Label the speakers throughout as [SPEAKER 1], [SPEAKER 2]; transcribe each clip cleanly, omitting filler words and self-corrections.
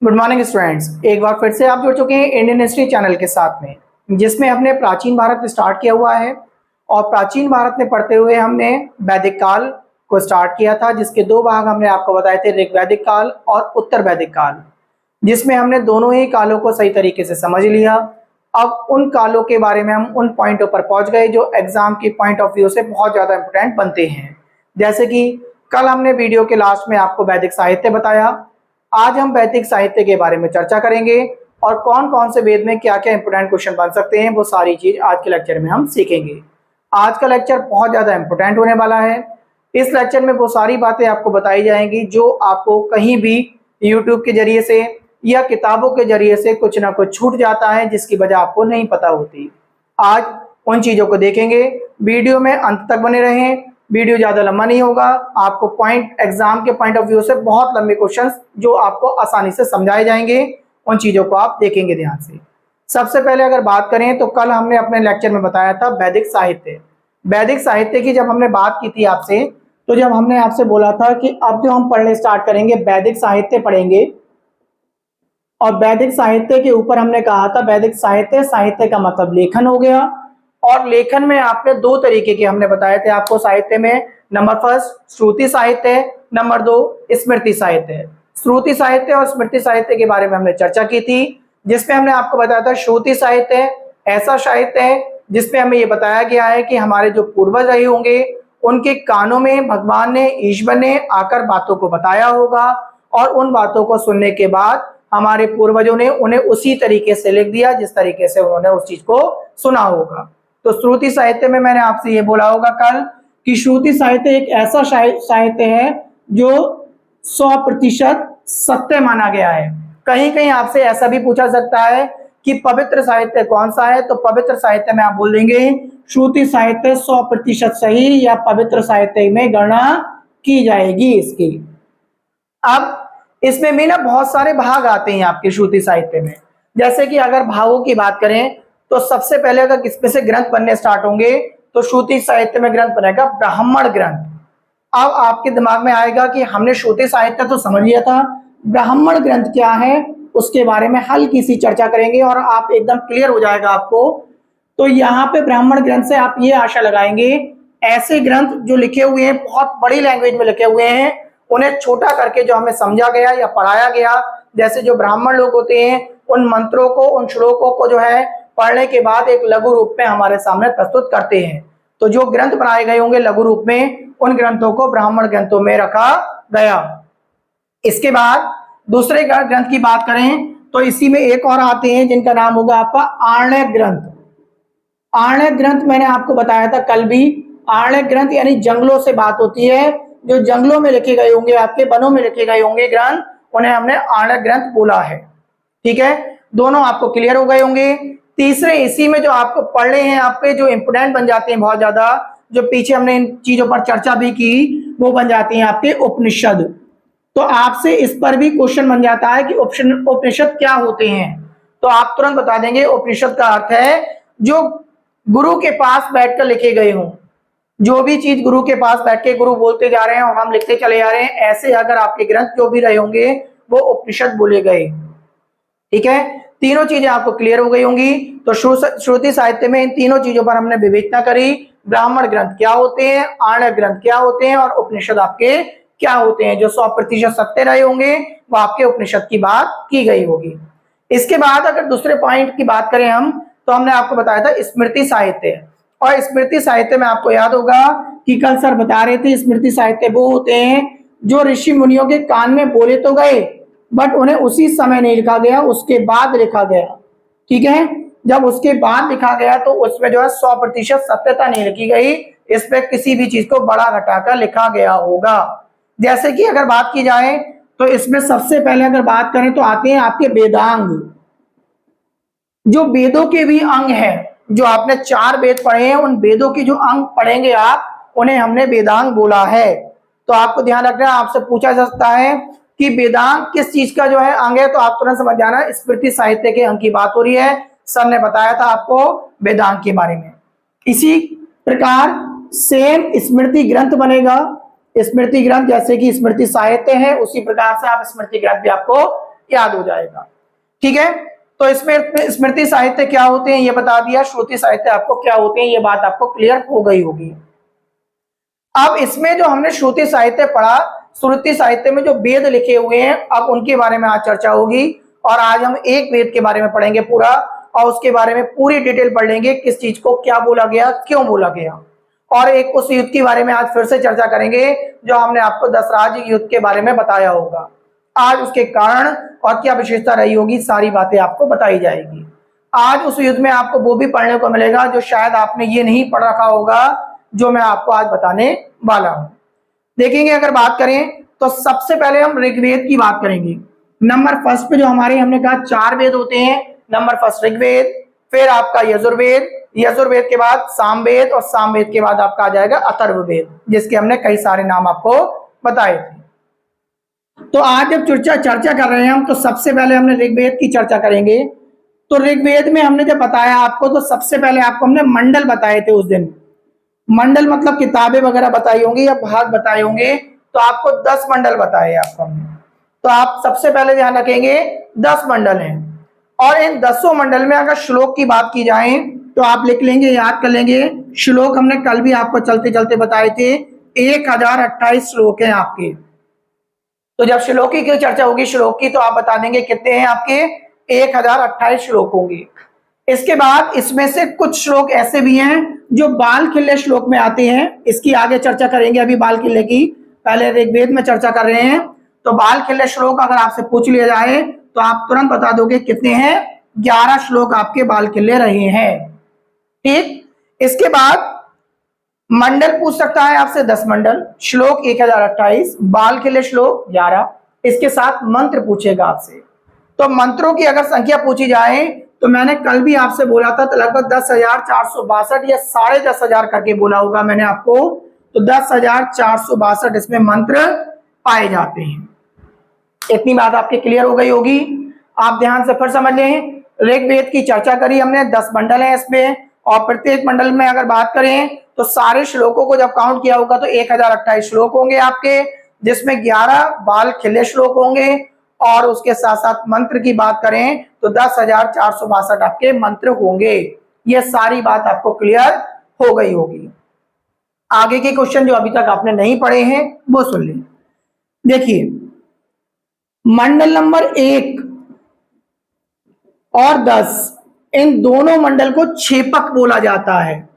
[SPEAKER 1] Good morning students, एक बार फिर से आप जुड़ चुके हैं इंडियन हिस्ट्री चैनल के साथ में, जिसमें हमने प्राचीन भारत स्टार्ट किया हुआ है। और प्राचीन भारत में पढ़ते हुए हमने वैदिक काल को स्टार्ट किया था, जिसके दो भाग हमने आपको बताए थे, ऋग्वैदिक काल और उत्तर वैदिक काल, जिसमें हमने दोनों ही कालों को सही तरीके से समझ लिया। अब उन कालों के बारे में हम उन पॉइंटों पर पहुंच गए जो एग्जाम की पॉइंट ऑफ व्यू से बहुत ज़्यादा इंपॉर्टेंट बनते हैं। जैसे कि कल हमने वीडियो के लास्ट में आपको वैदिक साहित्य बताया, आज हम वैदिक साहित्य के बारे में चर्चा करेंगे और कौन कौन से वेद में क्या क्या इंपोर्टेंट क्वेश्चन बन सकते हैं, वो सारी चीज आज के लेक्चर में हम सीखेंगे। आज का लेक्चर बहुत ज्यादा इंपोर्टेंट होने वाला है। इस लेक्चर में वो सारी बातें आपको बताई जाएंगी जो आपको कहीं भी यूट्यूब के जरिए से या किताबों के जरिए से कुछ ना कुछ छूट जाता है, जिसकी वजह आपको नहीं पता होती। आज उन चीजों को देखेंगे। वीडियो में अंत तक बने रहें, वीडियो ज्यादा लंबा नहीं होगा। आपको पॉइंट एग्जाम के पॉइंट ऑफ व्यू से बहुत लंबे क्वेश्चंस जो आपको आसानी से समझाए जाएंगे, उन चीजों को आप देखेंगे ध्यान से। सबसे पहले अगर बात करें तो कल हमने अपने लेक्चर में बताया था वैदिक साहित्य। वैदिक साहित्य की जब हमने बात की थी आपसे, तो जब हमने आपसे बोला था कि अब जो हम पढ़ने स्टार्ट करेंगे वैदिक साहित्य पढ़ेंगे, और वैदिक साहित्य के ऊपर हमने कहा था वैदिक साहित्य, साहित्य का मतलब लेखन हो गया। और लेखन में आपने दो तरीके के हमने बताए थे आपको साहित्य में। नंबर फर्स्ट श्रुति साहित्य, नंबर दो स्मृति साहित्य। श्रुति साहित्य और स्मृति साहित्य के बारे में हमने चर्चा की थी, जिसमें हमने आपको बताया था श्रुति साहित्य ऐसा साहित्य है जिसमें हमें ये बताया गया है कि हमारे जो पूर्वज रहे होंगे उनके कानों में भगवान ने, ईश्वर ने आकर बातों को बताया होगा, और उन बातों को सुनने के बाद हमारे पूर्वजों ने उन्हें उसी तरीके से लिख दिया जिस तरीके से उन्होंने उस चीज को सुना होगा। तो श्रुति साहित्य में मैंने आपसे ये बोला होगा कल कि श्रुति साहित्य एक ऐसा साहित्य है जो 100% सत्य माना गया है। कहीं कहीं आपसे ऐसा भी पूछा सकता है कि पवित्र साहित्य कौन सा है, तो पवित्र साहित्य में आप बोल देंगे श्रुति साहित्य 100% सही या पवित्र साहित्य में गणना की जाएगी इसकी। अब इसमें भी ना बहुत सारे भाग आते हैं आपके श्रुति साहित्य में। जैसे कि अगर भावों की बात करें तो सबसे पहले अगर किसमें से ग्रंथ बनने स्टार्ट होंगे तो श्रुति साहित्य में ग्रंथ बनेगा ब्राह्मण ग्रंथ। अब आपके दिमाग में आएगा कि हमने श्रुति साहित्य तो समझ लिया था, ब्राह्मण ग्रंथ क्या है उसके बारे में हल्की सी चर्चा करेंगे और आप एकदम क्लियर हो जाएगा आपको। तो यहाँ पे ब्राह्मण ग्रंथ से आप ये आशा लगाएंगे ऐसे ग्रंथ जो लिखे हुए हैं बहुत बड़ी लैंग्वेज में लिखे हुए हैं, उन्हें छोटा करके जो हमें समझा गया या पढ़ाया गया, जैसे जो ब्राह्मण लोग होते हैं उन मंत्रों को, उन श्लोकों को जो है पढ़ने के बाद एक लघु रूप में हमारे सामने प्रस्तुत करते हैं। तो जो ग्रंथ बनाए गए होंगे लघु रूप में, उन ग्रंथों को ब्राह्मण ग्रंथों में रखा गया। इसके बाद दूसरे ग्रंथ की बात करें तो इसी में एक और आते हैं जिनका नाम होगा आपका आरण्यक ग्रंथ। आरण्यक ग्रंथ मैंने आपको बताया था कल भी। आरण्यक ग्रंथ यानी जंगलों से बात होती है, जो जंगलों में लिखे गए होंगे, आपके वनों में लिखे गए होंगे ग्रंथ, उन्हें हमने आरण्यक ग्रंथ बोला है। ठीक है, दोनों आपको क्लियर हो गए होंगे। तीसरे इसी में जो आपको पढ़ने हैं, आपके जो इंपोर्टेंट बन जाते हैं बहुत ज्यादा, जो पीछे हमने इन चीजों पर चर्चा भी की, वो बन जाती हैं आपके उपनिषद। तो आपसे इस पर भी क्वेश्चन बन जाता है कि उपनिषद क्या होते हैं, तो आप तुरंत बता देंगे उपनिषद का अर्थ है जो गुरु के पास बैठकर लिखे गए हों। जो भी चीज गुरु के पास बैठ के गुरु बोलते जा रहे हैं और हम लिखते चले जा रहे हैं, ऐसे अगर आपके ग्रंथ जो भी रहे होंगे वो उपनिषद बोले गए। ठीक है, तीनों चीजें आपको क्लियर हो गई होंगी। तो श्रुति साहित्य में इन तीनों चीजों पर हमने विवेचना करी, ब्राह्मण ग्रंथ क्या होते हैं, आरण्यक ग्रंथ क्या होते हैं और उपनिषद आपके क्या होते हैं। जो 100% सत्य रहे होंगे वो आपके उपनिषद की बात की गई होगी। इसके बाद अगर दूसरे पॉइंट की बात करें हम, तो हमने आपको बताया था स्मृति साहित्य। और स्मृति साहित्य में आपको याद होगा कि कल सर बता रहे थे स्मृति साहित्य वो होते हैं जो ऋषि मुनियों के कान में बोले तो गए बट उन्हें उसी समय नहीं लिखा गया, उसके बाद लिखा गया। ठीक है, जब उसके बाद लिखा गया तो उसमें जो है 100% सत्यता नहीं लिखी गई, इस पे किसी भी चीज को बड़ा घटाकर लिखा गया होगा। जैसे कि अगर बात की जाए तो इसमें सबसे पहले अगर बात करें तो आते हैं आपके वेदांग, जो वेदों के भी अंग है। जो आपने 4 वेद पढ़े हैं उन वेदों की जो अंग पढ़ेंगे आप, उन्हें हमने वेदांग बोला है। तो आपको ध्यान रखना है, आपसे पूछा जा सकता है कि वेदांग किस चीज का जो है अंग है, तो आप तुरंत समझ जाना स्मृति साहित्य के अंग की बात हो रही है। सर ने बताया था आपको वेदांग के बारे में। इसी प्रकार सेम स्मृति ग्रंथ बनेगा। स्मृति ग्रंथ जैसे कि स्मृति साहित्य है, उसी प्रकार से आप स्मृति ग्रंथ भी आपको याद हो जाएगा। ठीक है, तो इसमें स्मृति साहित्य क्या होते हैं ये बता दिया, श्रुति साहित्य आपको क्या होते हैं ये बात आपको क्लियर हो गई होगी। अब इसमें जो हमने श्रुति साहित्य पढ़ा, श्रुति साहित्य में जो वेद लिखे हुए हैं अब उनके बारे में आज चर्चा होगी। और आज हम एक वेद के बारे में पढ़ेंगे पूरा, और उसके बारे में पूरी डिटेल पढ़ लेंगे, किस चीज को क्या बोला गया, क्यों बोला गया। और एक उस युद्ध के बारे में आज फिर से चर्चा करेंगे जो हमने आपको दशराज युद्ध के बारे में बताया होगा। आज उसके कारण और क्या विशेषता रही होगी सारी बातें आपको बताई जाएगी। आज उस युद्ध में आपको वो भी पढ़ने को मिलेगा जो शायद आपने ये नहीं पढ़ रखा होगा जो मैं आपको आज बताने वाला हूं। देखेंगे अगर बात करें तो सबसे पहले हम ऋग्वेद की बात करेंगे। नंबर फर्स्ट पे जो हमारे हमने कहा 4 वेद होते हैं। नंबर फर्स्ट ऋग्वेद, फिर आपका यजुर्वेद, यजुर्वेद के बाद सामवेद, और सामवेद के बाद आपका आ जाएगा अथर्ववेद, जिसके हमने कई सारे नाम आपको बताए थे। तो आज जब चर्चा कर रहे हैं हम, तो सबसे पहले हमने ऋग्वेद की चर्चा करेंगे। तो ऋग्वेद में हमने जब बताया आपको, तो सबसे पहले आपको हमने मंडल बताए थे उस दिन। मंडल मतलब किताबें वगैरह बताई होंगी या भाग बताए होंगे, तो आपको 10 मंडल बताए आपको हमने। तो आप सबसे पहले ध्यान रखेंगे 10 मंडल हैं। और इन 10 मंडल में अगर श्लोक की बात की जाए तो आप लिख लेंगे, याद कर लेंगे। श्लोक हमने कल भी आपको चलते चलते बताए थे, 1028 श्लोक हैं आपके। तो जब श्लोकी की चर्चा होगी श्लोक की, तो आप बता देंगे कितने हैं आपके, 1028 श्लोक होंगे। इसके बाद इसमें से कुछ श्लोक ऐसे भी हैं जो बाल खिल्ले श्लोक में आते हैं, इसकी आगे चर्चा करेंगे। अभी बाल खिल्ले की पहले ऋग्वेद में चर्चा कर रहे हैं। तो बाल खिल्ले श्लोक अगर आपसे पूछ लिया जाए तो आप तुरंत बता दोगे कितने हैं, 11 श्लोक आपके बाल खिल्ले रहे हैं। ठीक, इसके बाद मंडल पूछ सकता है आपसे 10 मंडल, श्लोक 1028, बाल खिल्ले श्लोक 11, इसके साथ मंत्र पूछेगा आपसे। तो मंत्रों की अगर संख्या पूछी जाए तो मैंने कल भी आपसे बोला था, तो लगभग 10,462 या 10,500 करके बोला होगा मैंने आपको। तो 10,462 इसमें मंत्र पाए जाते हैं। इतनी बात आपके क्लियर हो गई होगी। आप ध्यान से फिर समझ लें, ऋग्वेद की चर्चा करी हमने, 10 मंडल हैं इसमें, और प्रत्येक मंडल में अगर बात करें तो सारे श्लोकों को जब काउंट किया होगा तो 1028 श्लोक होंगे आपके, जिसमें 11 बाल खिले श्लोक होंगे। और उसके साथ साथ मंत्र की बात करें तो 10,462 आपके मंत्र होंगे। ये सारी बात आपको क्लियर हो गई होगी। आगे के क्वेश्चन जो अभी तक आपने नहीं पढ़े हैं वो सुन लें। देखिए, मंडल नंबर 1 और 10, इन दोनों मंडल को छेपक बोला जाता है।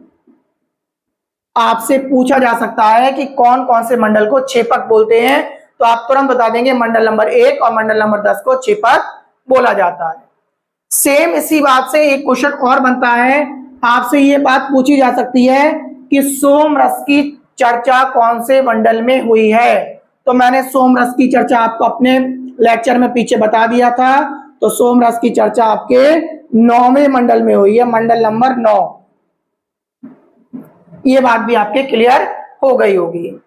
[SPEAKER 1] आपसे पूछा जा सकता है कि कौन कौन से मंडल को छेपक बोलते हैं, तो आप तुरंत बता देंगे मंडल नंबर 1 और मंडल नंबर 10 को छेपक बोला जाता है। सेम इसी बात से एक क्वेश्चन और बनता है, आपसे ये बात पूछी जा सकती है कि सोम रस की चर्चा कौन से मंडल में हुई है। तो मैंने सोम रस की चर्चा आपको अपने लेक्चर में पीछे बता दिया था। तो सोम रस की चर्चा आपके 9वें मंडल में हुई है, मंडल नंबर 9। ये बात भी आपके क्लियर हो गई होगी।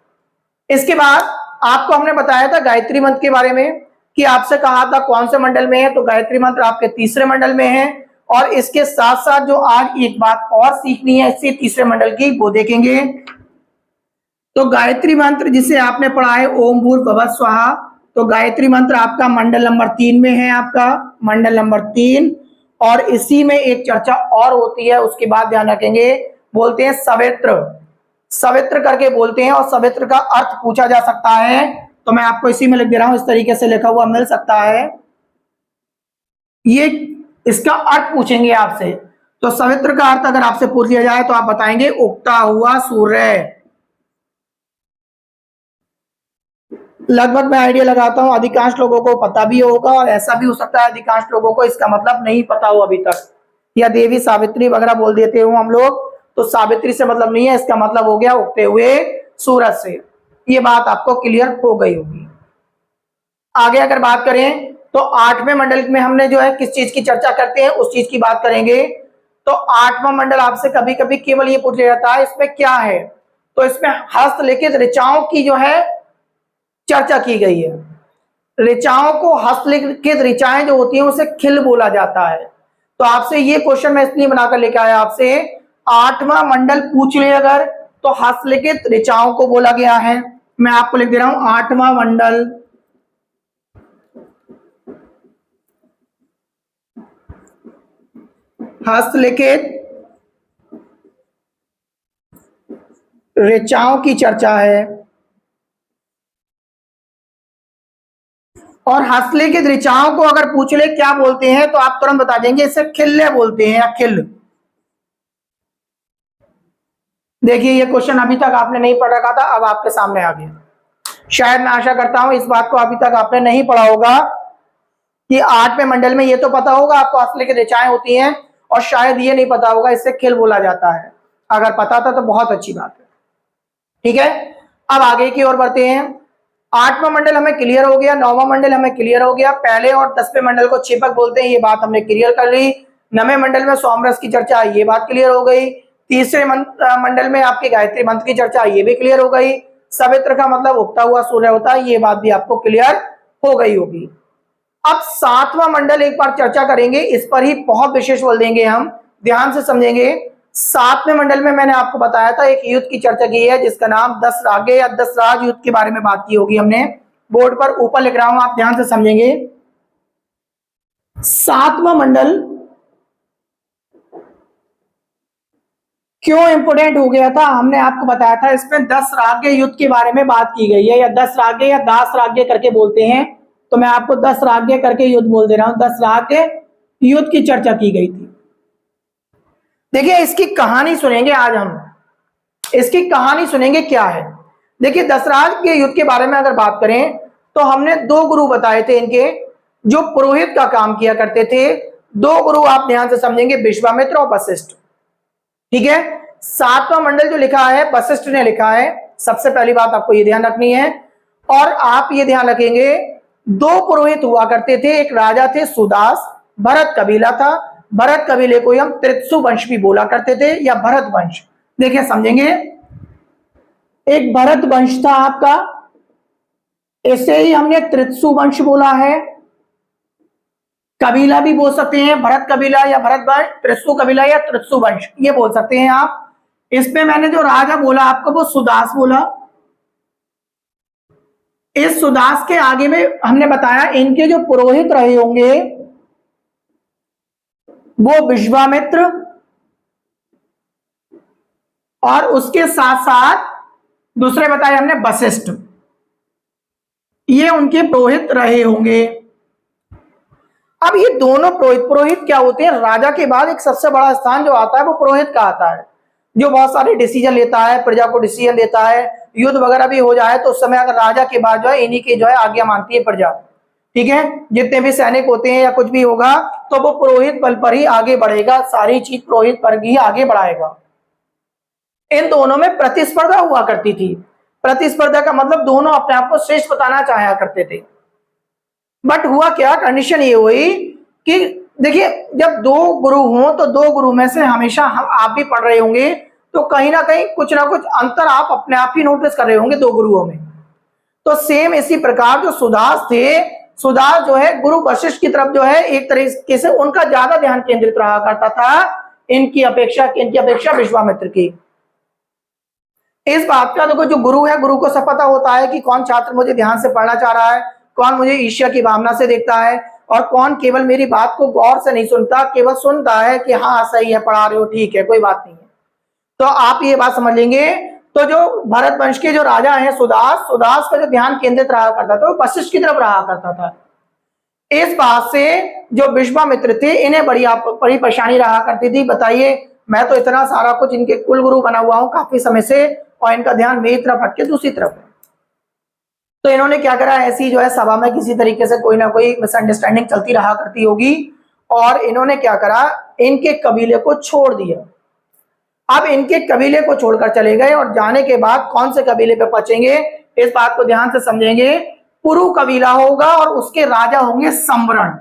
[SPEAKER 1] इसके बाद आपको हमने बताया था गायत्री मंत्र के बारे में, कि आपसे कहा था कौन से मंडल में है, तो गायत्री मंत्र आपके 3रे मंडल में है। और इसके साथ साथ जो आज एक बात और सीखनी है इससे 3रे मंडल की, वो देखेंगे। तो गायत्री मंत्र जिसे आपने पढ़ा है ओम भूर्भुवः स्वाहा, तो गायत्री मंत्र आपका मंडल नंबर 3 में है, आपका मंडल नंबर 3। और इसी में एक चर्चा और होती है, उसके बाद ध्यान रखेंगे, बोलते हैं सवित्र, सवित्र करके बोलते हैं। और सवित्र का अर्थ पूछा जा सकता है, तो मैं आपको इसी में लिख दे रहा हूं, इस तरीके से लिखा हुआ मिल सकता है। ये इसका अर्थ पूछेंगे आपसे, तो सवित्र का अर्थ अगर आपसे पूछ लिया जाए तो आप बताएंगे उगता हुआ सूर्य। लगभग मैं आइडिया लगाता हूं अधिकांश लोगों को पता भी होगा, और ऐसा भी हो सकता है अधिकांश लोगों को इसका मतलब नहीं पता हो अभी तक, या देवी सावित्री वगैरह बोल देते हो हम लोग। तो सावित्री से मतलब नहीं है, इसका मतलब हो गया उगते हुए सूरज से। ये बात आपको क्लियर हो गई होगी। आगे अगर बात करें तो 8वें मंडल में हमने जो है किस चीज की चर्चा करते हैं उस चीज की बात करेंगे। तो 8वां मंडल आपसे कभी कभी केवल ये पूछ लिया जाता है इसमें क्या है, तो इसमें हस्तलिखित ऋचाओं की जो है चर्चा की गई है। ऋचाओं को, हस्तलिखित ऋचाएं जो होती हैं उसे खिल बोला जाता है। तो आपसे ये क्वेश्चन मैं इसलिए बनाकर लेकर आया आपसे, 8वां मंडल पूछ ले अगर, तो हस्तलिखित ऋचाओं को बोला गया है। मैं आपको लिख दे रहा हूं 8वां मंडल हस्तलिखित ऋचाओं की चर्चा है। और हस्तलिखित ऋचाओं को अगर पूछ ले क्या बोलते हैं तो आप तुरंत बता देंगे, इसे खिल्ले बोलते हैं या खिल। देखिए ये क्वेश्चन अभी तक आपने नहीं पढ़ रखा था, अब आपके सामने आ गया। शायद मैं आशा करता हूं इस बात को अभी तक आपने नहीं पढ़ा होगा कि 8वें मंडल में ये तो पता होगा आपको हस्तलिखित ऋचाएं होती हैं, और शायद ये नहीं पता होगा इससे खिल बोला जाता है। अगर पता था तो बहुत अच्छी बात है। ठीक है, अब आगे की ओर बढ़ते हैं। 8वां मंडल हमें क्लियर हो गया, 9वां मंडल हमें क्लियर हो गया। पहले और 10वें मंडल को चेपक बोलते हैं, ये बात हमने क्लियर कर ली। 9वें मंडल में सोमरस की चर्चा, ये बात क्लियर हो गई। 3रे मंडल में आपके गायत्री मंत्र की चर्चा, ये भी क्लियर हो गई। सवित्र का मतलब उगता हुआ सूर्य होता है, ये बात भी आपको क्लियर हो गई होगी। अब 7वां मंडल एक बार चर्चा करेंगे, इस पर ही बहुत विशेष बल देंगे हम, ध्यान से समझेंगे। 7वें मंडल में मैंने आपको बताया था एक युद्ध की चर्चा की है जिसका नाम 10 रागे या 10 राज युद्ध के बारे में बात की होगी हमने। बोर्ड पर ऊपर लिख रहा हूं, आप ध्यान से समझेंगे। 7वां मंडल क्यों इंपोर्टेंट हो गया था, हमने आपको बताया था इसमें 10 रागे युद्ध के बारे में बात की गई है, या 10 रागे या 10 रागे करके बोलते हैं, तो मैं आपको 10 रागे करके युद्ध बोल दे रहा हूं। 10 रागे युद्ध की चर्चा की गई थी। देखिए इसकी कहानी सुनेंगे आज हम, इसकी कहानी सुनेंगे क्या है। देखिए दशराज के युद्ध के बारे में अगर बात करें तो हमने 2 गुरु बताए थे इनके, जो पुरोहित का काम किया करते थे। 2 गुरु आप ध्यान से समझेंगे, विश्वामित्र और वशिष्ठ। ठीक है, 7वां मंडल जो लिखा है वशिष्ठ ने लिखा है, सबसे पहली बात आपको ये ध्यान रखनी है। और आप ये ध्यान रखेंगे 2 पुरोहित हुआ करते थे, एक राजा थे सुदास, भरत कबीला था, भरत कबीले को हम त्रित्सु वंश भी बोला करते थे या भरत वंश। देखिए समझेंगे, एक भरत वंश था आपका, इसे ही हमने त्रित्सु वंश बोला है। कबीला भी बोल सकते हैं, भरत कबीला या भरत वंश, त्रित्सु कबीला या त्रित्सु वंश, ये बोल सकते हैं आप। इसमें मैंने जो राजा बोला आपको वो सुदास बोला। इस सुदास के आगे में हमने बताया इनके जो पुरोहित रहे होंगे वो विश्वामित्र, और उसके साथ साथ दूसरे बताए हमने वशिष्ठ, ये उनके पुरोहित रहे होंगे। अब ये दोनों पुरोहित क्या होते हैं, राजा के बाद एक सबसे बड़ा स्थान जो आता है वो पुरोहित का आता है, जो बहुत सारे डिसीजन लेता है, प्रजा को डिसीजन देता है। युद्ध वगैरह भी हो जाए तो उस समय अगर राजा के बाद जो है इन्हीं की जो है आज्ञा मानती है प्रजा। ठीक है, जितने भी सैनिक होते हैं या कुछ भी होगा तो वो पुरोहित बल पर ही आगे बढ़ेगा, सारी चीज पुरोहित पर ही आगे बढ़ाएगा। इन दोनों में प्रतिस्पर्धा हुआ करती थी। प्रतिस्पर्धा का मतलब दोनों अपने आप को श्रेष्ठ बताना चाहा करते थे। बट हुआ क्या, कंडीशन ये हुई कि देखिए जब 2 गुरु हों तो 2 गुरु में से हमेशा हम आप भी पढ़ रहे होंगे तो कहीं ना कहीं कुछ ना कुछ अंतर आप अपने आप ही नोटिस कर रहे होंगे 2 गुरुओं में। तो सेम इसी प्रकार जो सुदास थे, सुदास जो है गुरु वशिष्ठ की तरफ जो है एक तरीके से उनका ज्यादा ध्यान केंद्रित रहा करता था इनकी अपेक्षा विश्वामित्र की। इस बात का देखो जो गुरु है, गुरु को सब पता होता है कि कौन छात्र मुझे ध्यान से पढ़ना चाह रहा है, कौन मुझे ईर्ष्या की भावना से देखता है, और कौन केवल मेरी बात को गौर से नहीं सुनता, केवल सुनता है कि हाँ सही है, पढ़ा रहे हो, ठीक है, कोई बात नहीं है। तो आप ये बात समझ लेंगे। तो जो भरत वंश के जो राजा हैं सुदास का जो ध्यान केंद्रित रहा करता था वो वशिष्ठ की तरफ रहा करता था। इस बात से जो विश्वामित्र थे इन्हें बड़ी परेशानी रहा करती थी। बताइए, मैं तो इतना सारा कुछ इनके कुल गुरु बना हुआ हूं काफी समय से, और इनका ध्यान मेरी तरफ हटके दूसरी तरफ है। तो इन्होंने क्या करा, ऐसी जो है सभा में किसी तरीके से कोई ना कोई मिसअंडरस्टैंडिंग चलती रहा करती होगी, और इन्होंने क्या करा, इनके कबीले को छोड़ दिया। अब इनके कबीले को छोड़कर चले गए, और जाने के बाद कौन से कबीले पे पहुंचेंगे, इस बात को ध्यान से समझेंगे। पुरु कबीला होगा और उसके राजा होंगे सम्रण।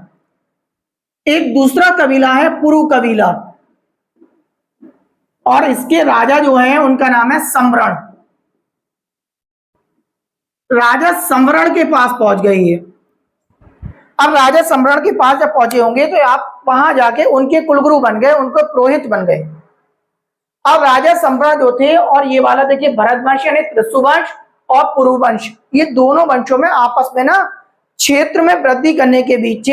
[SPEAKER 1] एक दूसरा कबीला है पुरु कबीला, और इसके राजा जो हैं उनका नाम है सम्रण। राजा सम्रण के पास पहुंच गई है। अब राजा सम्रण के पास जब पहुंचे होंगे तो आप वहां जाके उनके कुलगुरु बन गए, उनको पुरोहित बन गए। अब राजा सम्रण जो थे, और ये वाला देखिए भरत वंश यानी त्रिशु वंश और पुरु वंश, ये दोनों वंशों में आपस में ना क्षेत्र में वृद्धि करने के बीच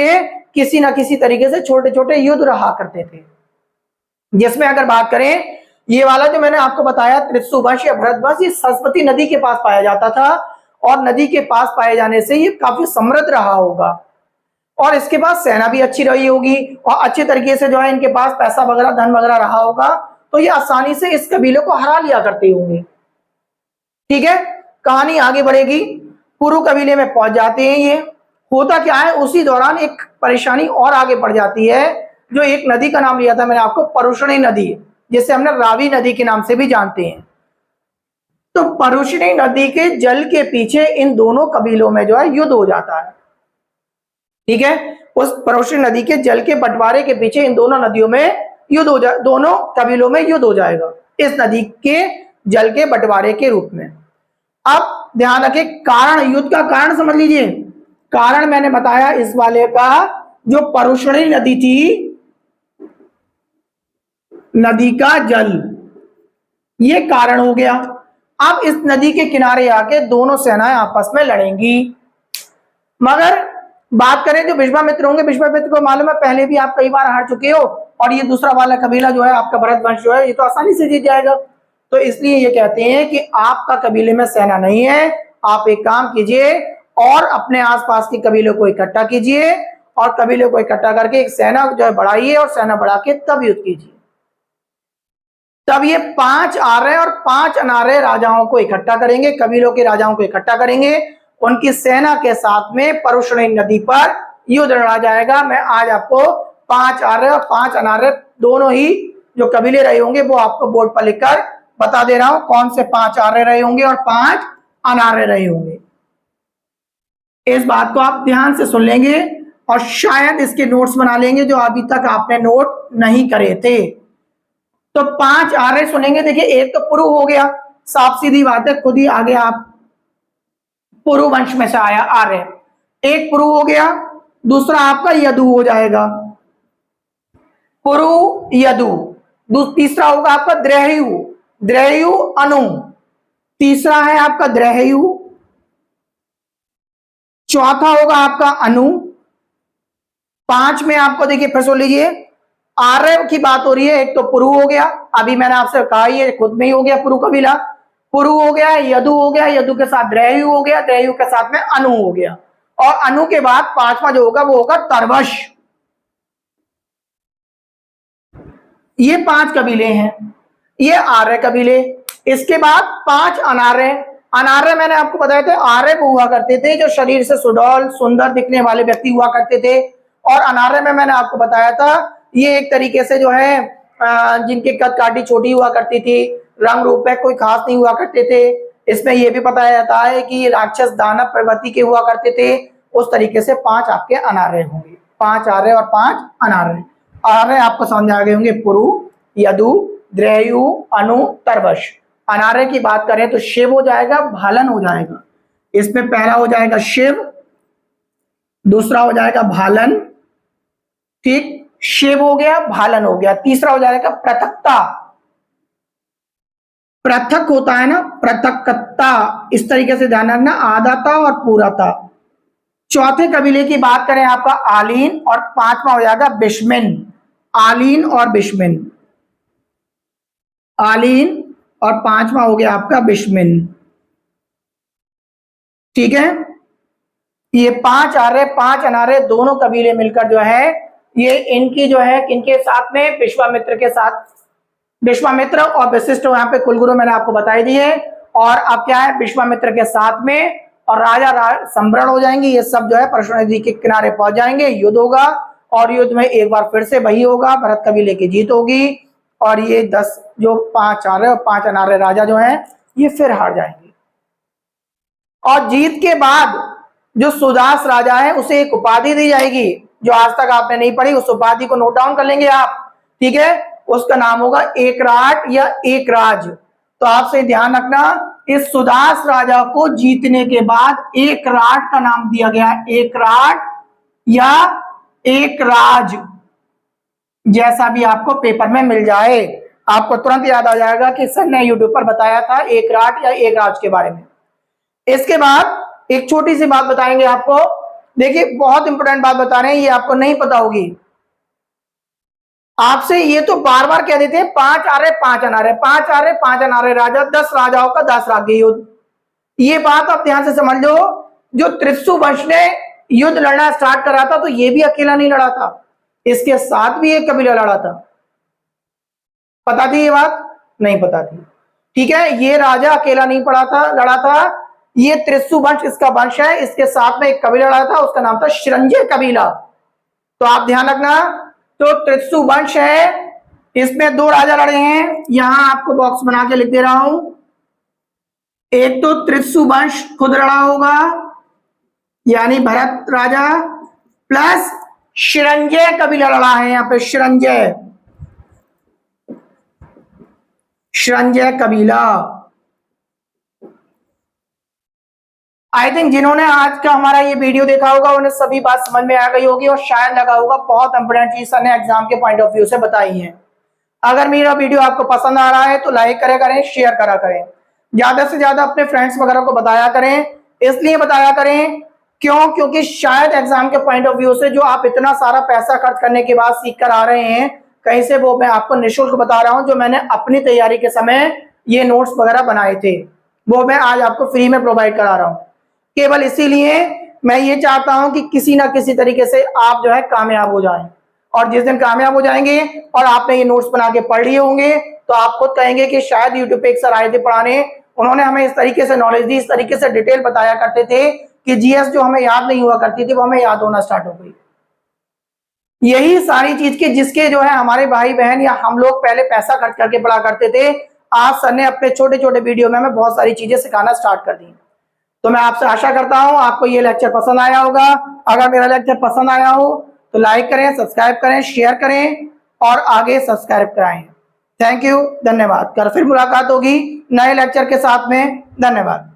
[SPEAKER 1] किसी ना किसी तरीके से छोटे छोटे युद्ध रहा करते थे। जिसमें अगर बात करें, ये वाला जो मैंने आपको बताया त्रिशुवंश या भरतवंश, ये सरस्वती नदी के पास पाया जाता था और नदी के पास पाए जाने से ये काफी समृद्ध रहा होगा और इसके पास सेना भी अच्छी रही होगी और अच्छे तरीके से जो है इनके पास पैसा वगैरह धन वगैरह रहा होगा, तो ये आसानी से इस कबीले को हरा लिया करते होंगे। ठीक है, कहानी आगे बढ़ेगी, पुरु कबीले में पहुंच जाते हैं। ये होता क्या है, उसी दौरान एक परेशानी और आगे बढ़ जाती है, जो एक नदी का नाम लिया था मैंने आपको, परुष्णी नदी, जिसे हमने रावी नदी के नाम से भी जानते हैं। तो परुष्णी नदी के जल के पीछे इन दोनों कबीलों में जो है युद्ध हो जाता है। ठीक है, उस परुष्णी नदी के जल के बंटवारे के पीछे इन दोनों नदियों में युद्ध हो जाए, दोनों कबीलों में युद्ध हो जाएगा इस नदी के जल के बंटवारे के रूप में। अब ध्यान रखें, कारण, युद्ध का कारण समझ लीजिए। कारण मैंने बताया इस वाले का, जो परुष्णी नदी थी, नदी का जल, ये कारण हो गया। अब इस नदी के किनारे आके दोनों सेनाएं आपस में लड़ेंगी। मगर बात करें जो विश्वामित्र होंगे, विश्वामित्र को मालूम है पहले भी आप कई बार हार चुके हो और ये दूसरा वाला कबीला जो है आपका भरतवंश जो है ये तो आसानी से जीत जाएगा, तो इसलिए ये कहते हैं कि आपका कबीले में सेना नहीं है, आप एक काम कीजिए और अपने आसपास के कबीलों को इकट्ठा कीजिए और कबीलों को इकट्ठा करके एक सेना जो है बढ़ाइए और सेना बढ़ा के तब युद्ध कीजिए। तब ये 5 आर्य और 5 अनार्य राजाओं को इकट्ठा करेंगे, कबीलों के राजाओं को इकट्ठा करेंगे, उनकी सेना के साथ में परुष्णी नदी पर युद्ध लड़ा जाएगा। मैं आज आपको 5 आर्य और 5 अनार्य दोनों ही जो कबीले रहे होंगे वो आपको बोर्ड पर लिखकर बता दे रहा हूं, कौन से 5 आर्य रहे होंगे और 5 अनार्य रहे होंगे। इस बात को आप ध्यान से सुन लेंगे और शायद इसके नोट्स बना लेंगे जो अभी तक आपने नोट नहीं करे थे। तो 5 आर्य सुनेंगे। देखिए, एक तो पुरु हो गया, साफ सीधी बात है, खुद ही आगे आप पुरु वंश में से आया आर्य, एक पुरु हो गया। दूसरा आपका यदु हो जाएगा, पुरु यदु। तीसरा होगा आपका द्रहयु, द्रहयु अनु, तीसरा है आपका द्रहयु। चौथा होगा आपका अनु। 5 में आपको देखिए फिर सुन लीजिए, आर्य की बात हो रही है, एक तो पुरु हो गया, अभी मैंने आपसे कहा ये खुद में ही हो गया पुरु कबीला, पुरु हो गया, यदु हो गया, यदु के साथ द्रहयु हो गया, द्रहयु के साथ में अनु हो गया और अनु के बाद 5वां जो होगा वो होगा तरवश। ये 5 कबीले हैं, ये आर्य कबीले। इसके बाद 5 अनार्य। अनार्य मैंने आपको बताया था, आर्य वो हुआ करते थे जो शरीर से सुडौल सुंदर दिखने वाले व्यक्ति हुआ करते थे, और अनार्य में मैंने आपको बताया था ये एक तरीके से जो है जिनके कद काठी छोटी हुआ करती थी, रंग रूप में कोई खास नहीं हुआ करते थे। इसमें यह भी बताया जाता है कि राक्षस दानव प्रवृत्ति के हुआ करते थे। उस तरीके से 5 आपके अनार्य होंगे, 5 आर्य और 5 अनार्य। आर्य आपको समझ आ गए होंगे, पुरु, यदु, द्रहयु, अनु, तरवश। अनार्य की बात करें तो शिव हो जाएगा, भालन हो जाएगा। इसमें पहला हो जाएगा शिव, दूसरा हो जाएगा भालन, ठीक, शिव हो गया, भालन हो गया। तीसरा हो जाएगा पृथकता, पृथक होता है ना, पृथकता, इस तरीके से ध्यान रखना, आधाता और पूराता। चौथे कबीले की बात करें आपका आलीन, और 5वां हो जाएगा बिश्मिन, आलीन और बिश्मिन, आलीन, और 5वां हो गया आपका बिश्मिन। ठीक है, ये 5 आर्य 5 अनार्य दोनों कबीले मिलकर जो है ये इनकी जो है इनके साथ में विश्वामित्र के साथ, विश्वामित्र और वशिष्ठ यहाँ पे कुलगुरु मैंने आपको बताई दी है। और अब क्या है, विश्वामित्र के साथ में और राजा संवरण हो जाएंगे, ये सब जो है परुष्णी नदी के किनारे पहुंच जाएंगे, युद्ध होगा और युद्ध में एक बार फिर से वही होगा, भरत कबीले की जीत होगी और ये 10 जो 5 आर्य और 5 अनार्य राजा जो है ये फिर हार जाएंगे। और जीत के बाद जो सुदास राजा है उसे एक उपाधि दी जाएगी जो आज तक आपने नहीं पढ़ी, उस उपाधि को नोट डाउन कर लेंगे आप, ठीक है। उसका नाम होगा एकराट या एकराज। तो आपसे ध्यान रखना, इस सुदास राजा को जीतने के बाद एकराट का नाम दिया गया, एकराट या एकराज, जैसा भी आपको पेपर में मिल जाए आपको तुरंत याद आ जाएगा कि सर ने यूट्यूब पर बताया था एकराट या एकराज के बारे में। इसके बाद एक छोटी सी बात बताएंगे आपको, देखिए बहुत इंपॉर्टेंट बात बता रहे हैं, ये आपको नहीं पता होगी। आपसे ये तो बार बार कह देते हैं 5 आ रहे 5 आ रहे 5 आ रहे 5 आ रहे राजा 10 राजाओं का 10 राज्य युद्ध। ये बात आप ध्यान से समझ लो, जो त्रिशु वंश ने युद्ध लड़ना स्टार्ट करा था तो ये भी अकेला नहीं लड़ा था, इसके साथ भी एक कबीला लड़ा था। पता थी ये बात? नहीं पता थी। ठीक है, ये राजा अकेला नहीं पड़ा था, लड़ा था, ये त्रिशु वंश इसका वंश है, इसके साथ में एक कबीला लड़ा था, उसका नाम था श्रंजय कबीला। तो आप ध्यान रखना, तो त्रिशु वंश है, इसमें 2 राजा लड़े हैं, यहां आपको बॉक्स बना के लिख दे रहा हूं। एक तो त्रिशु वंश खुद लड़ा होगा, यानी भरत राजा, प्लस श्रंजय कबीला लड़ा है यहां पे, श्रंजय कबीला। आई थिंक जिन्होंने आज का हमारा ये वीडियो देखा होगा उन्हें सभी बात समझ में आ गई होगी और शायद लगा होगा बहुत इंपोर्टेंट चीज सर ने एग्जाम के पॉइंट ऑफ व्यू से बताई है। अगर मेरा वीडियो आपको पसंद आ रहा है तो लाइक करें करें, शेयर करा करें, ज्यादा से ज्यादा अपने फ्रेंड्स वगैरह को बताया करें। इसलिए बताया करें क्योंकि शायद एग्जाम के पॉइंट ऑफ व्यू से जो आप इतना सारा पैसा खर्च करने के बाद सीख कर आ रहे हैं कहीं से, वो मैं आपको निःशुल्क बता रहा हूं। जो मैंने अपनी तैयारी के समय ये नोट्स वगैरह बनाए थे वो मैं आज आपको फ्री में प्रोवाइड करा रहा हूं। केवल इसीलिए मैं ये चाहता हूं कि किसी ना किसी तरीके से आप जो है कामयाब हो जाएं, और जिस दिन कामयाब हो जाएंगे और आपने ये नोट्स बना के पढ़ लिए होंगे तो आप खुद कहेंगे कि शायद यूट्यूब पे एक सर आए थे पढ़ाने, उन्होंने हमें इस तरीके से नॉलेज दी, इस तरीके से डिटेल बताया करते थे कि जीएस जो हमें याद नहीं हुआ करती थी वो हमें याद होना स्टार्ट हो गई। यही सारी चीज के जिसके जो है हमारे भाई बहन या हम लोग पहले पैसा खर्च करके पढ़ा करते थे, आज सर ने अपने छोटे छोटे वीडियो में हमें बहुत सारी चीजें सिखाना स्टार्ट कर दी। तो मैं आपसे आशा करता हूं आपको ये लेक्चर पसंद आया होगा। अगर मेरा लेक्चर पसंद आया हो तो लाइक करें, सब्सक्राइब करें, शेयर करें और आगे सब्सक्राइब कराएं। थैंक यू, धन्यवाद। कल फिर मुलाकात होगी नए लेक्चर के साथ में। धन्यवाद।